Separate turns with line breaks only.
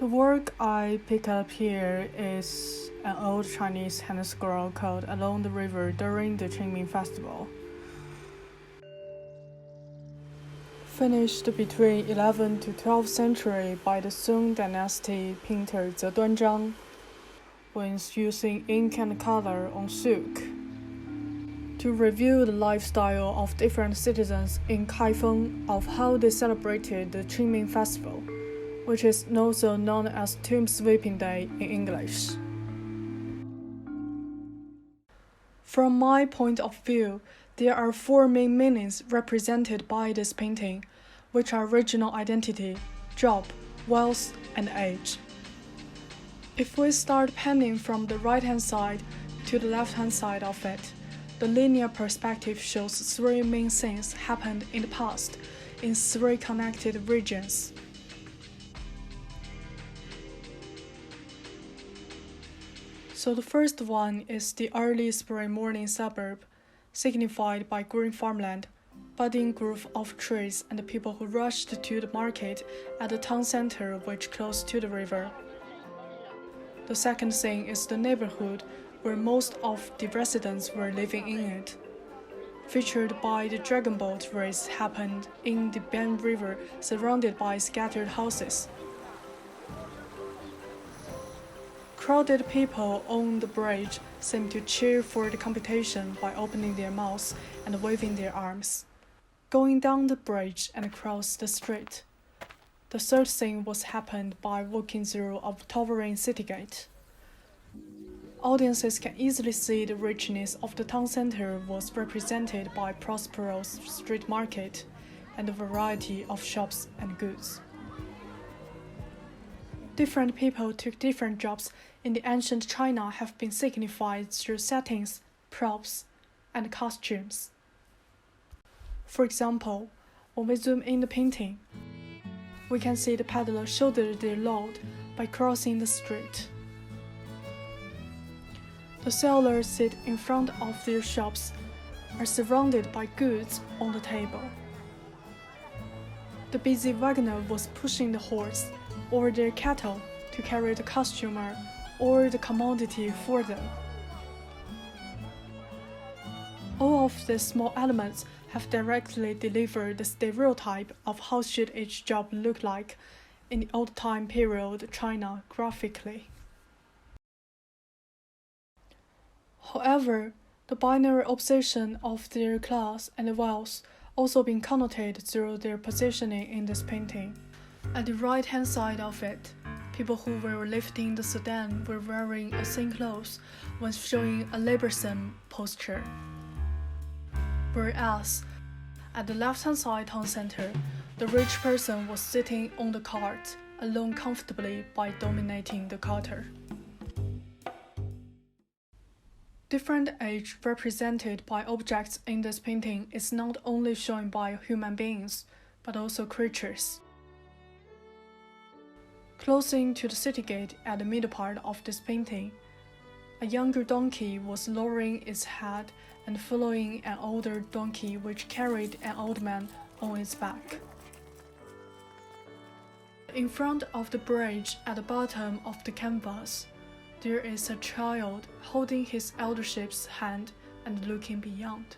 The work I pick up here is an old Chinese hand scroll called Along the River during the Qingming festival. Finished between 11th to 12th century by the Song dynasty painter Ze Duanzhang, when using ink and color on silk. To review the lifestyle of different citizens in Kaifeng of how they celebrated the Qingming festival, which is also known as Tomb Sweeping Day in English. From my point of view, there are four main meanings represented by this painting, which are regional identity, job, wealth, and age. If we start painting from the right-hand side to the left-hand side of it, the linear perspective shows three main things happened in the past in three connected regions. So the first one is the early spring morning suburb, signified by green farmland, budding grove of trees, and the people who rushed to the market at the town center which close to the river. The second thing is the neighborhood where most of the residents were living in it, featured by the dragon boat race happened in the Bian River surrounded by scattered houses. Crowded people on the bridge seemed to cheer for the competition by opening their mouths and waving their arms, going down the bridge and across the street. The third thing was happened by walking through a towering city gate. Audiences can easily see the richness of the town center was represented by prosperous street market and a variety of shops and goods. Different people took different jobs in the ancient China have been signified through settings, props, and costumes. For example, when we zoom in the painting, we can see the peddler shoulder their load by crossing the street. The sellers sit in front of their shops, are surrounded by goods on the table. The busy wagoner was pushing the horse or their cattle to carry the customer or the commodity for them. All of these small elements have directly delivered the stereotype of how should each job look like in the old time period China graphically. However, the binary opposition of their class and wealth also been connoted through their positioning in this painting. At the right-hand side of it, people who were lifting the sedan were wearing a thin clothes when showing a laborsome posture. Whereas, at the left-hand side town center, the rich person was sitting on the cart, alone comfortably by dominating the carter. Different age represented by objects in this painting is not only shown by human beings, but also creatures. Closing to the city gate at the middle part of this painting, a younger donkey was lowering its head and following an older donkey which carried an old man on its back. In front of the bridge at the bottom of the canvas, there is a child holding his eldership's hand and looking beyond.